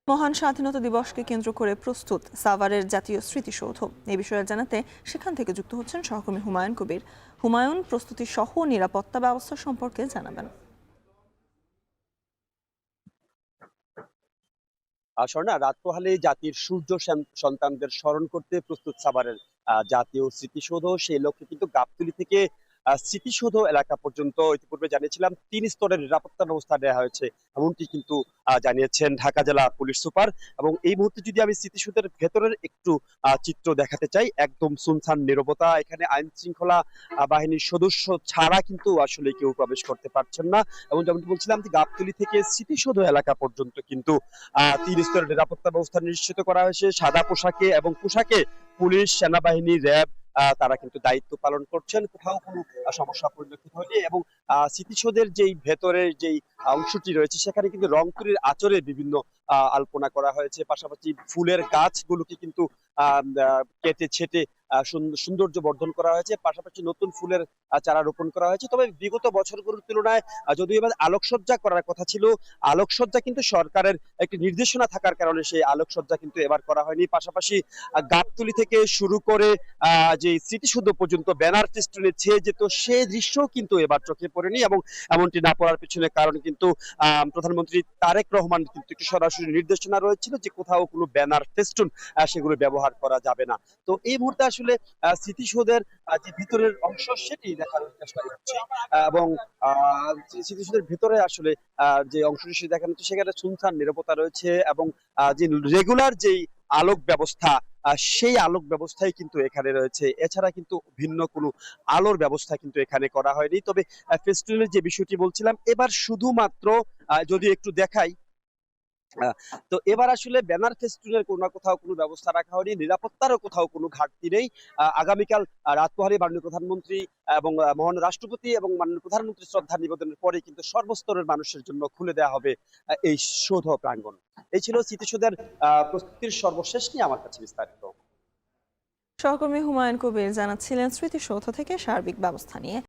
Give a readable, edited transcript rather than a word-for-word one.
মহান স্বাধীনতা দিবসকে কেন্দ্র করে প্রস্তুত সাভারের জাতীয় স্মৃতিসৌধ এই বিষয়ে জানাতে সেখান থেকে যুক্ত হচ্ছেন সহকর্মী হুমায়ুন কবির। হুমায়ুন, প্রস্তুতি সহ নিরাপত্তা ব্যবস্থা সম্পর্কে জানাবেন। স্বর্ণা, রাত পোহালে জাতির সূর্য সন্তানদের স্মরণ করতে প্রস্তুত সাভারের জাতীয় স্মৃতিসৌধ। সেই লক্ষ্যে কিন্তু গাবতলী থেকে স্মৃতিসৌধ এলাকা পর্যন্ত ইতিপূর্বে জানিয়েছিলাম 3 স্তরের নিরাপত্তা ব্যবস্থা নেওয়া হয়েছে, এমনটি কিন্তু জানিয়েছেন ঢাকা জেলা পুলিশ সুপার। এবং এই মুহূর্তে যদি আমি স্মৃতিসৌধের ভেতরের একটু চিত্র দেখাতে চাই, একদম সুনসান নীরবতা। এখানে আইন শৃঙ্খলা বাহিনীর সদস্য ছাড়া কিন্তু আসলে কেউ প্রবেশ করতে পারছেন না। এবং যেমনটি বলছিলাম যে গাবতলী থেকে স্মৃতিসৌধ এলাকা পর্যন্ত কিন্তু 3 স্তরের নিরাপত্তা ব্যবস্থা নিশ্চিত করা হয়েছে। সাদা পোশাকে এবং পোশাকে পুলিশ, সেনাবাহিনী, র্যাব তারা কিন্তু দায়িত্ব পালন করছেন। কোথাও কোনো সমস্যা পরিলক্ষিত হয়নি। এবং স্মৃতিসৌধের যেই ভেতরের যেই অংশটি রয়েছে সেখানে কিন্তু রংতুলির আঁচড়ে বিভিন্ন আলপনা করা হয়েছে। পাশাপাশি ফুলের গাছগুলোকে কিন্তু কেটে ছেটে সৌন্দর্য বর্ধন করা হয়েছে। পাশাপাশি নতুন ফুলের চারা রোপণ করা হয়েছে। তবে বিগত বছরগুলোর তুলনায় যদিও এবার আলোকসজ্জা করার কথা ছিল, আলোকসজ্জা কিন্তু সরকারের একটি নির্দেশনা থাকার কারণে সেই আলোকসজ্জা কিন্তু এবার করা হয়নি। পাশাপাশি গাবতলী থেকে শুরু করে যে স্মৃতিসৌধ পর্যন্ত ব্যানার ফেস্টুনে ছেয়ে যেত, সেই দৃশ্যও কিন্তু এবার চোখে পড়েনি। এবং এমনটি না পড়ার পিছনে কারণ কিন্তু প্রধানমন্ত্রী তারেক রহমান কিন্তু একটি সরাসরি নির্দেশনা রয়েছিল যে কোথাও কোনো ব্যানার ফেস্টুন সেগুলো ব্যবহার করা যাবে না। তো এই মুহূর্তে আসলে স্মৃতিসৌধের যে ভিতরের অংশ সেটি দেখার চেষ্টা করছি। এবং স্মৃতিসৌধের ভিতরে আসলে যে অংশটি সেটি দেখানো হচ্ছে, সেখানে সুনসান নিরাপত্তা রয়েছে। এবং যে রেগুলার যেই আলোক ব্যবস্থা, সেই আলোক ব্যবস্থাই কিন্তু এখানে রয়েছে। এছাড়া কিন্তু ভিন্ন কোনো আলোর ব্যবস্থা কিন্তু এখানে করা হয়নি। তবে ফেস্টিভ্যালের যে বিষয়টি বলছিলাম, এবার শুধুমাত্র যদি একটু দেখাই, আহ, তো এবার আসলে ব্যানার ফেস্টুনের কোনো না কোথাও কোনো ব্যবস্থা রাখা হয়নি, নিরাপত্তারও কোথাও কোনো ঘাটতি নেই। আগামীকাল রাত পোহালে মাননীয় প্রধানমন্ত্রী এবং মহান রাষ্ট্রপতি এবং মাননীয় প্রধানমন্ত্রী শ্রদ্ধা নিবেদনের পরে কিন্তু সর্বস্তরের মানুষের জন্য খুলে দেওয়া হবে এই সৌধ প্রাঙ্গণ। এই ছিল স্মৃতিসৌধের প্রস্তুতির সর্বশেষ নিয়ে আমার কাছে বিস্তারিত। সহকর্মী হুমায়ুন কবির জানাচ্ছিলেন স্মৃতিসৌধ থেকে সার্বিক ব্যবস্থা নিয়ে।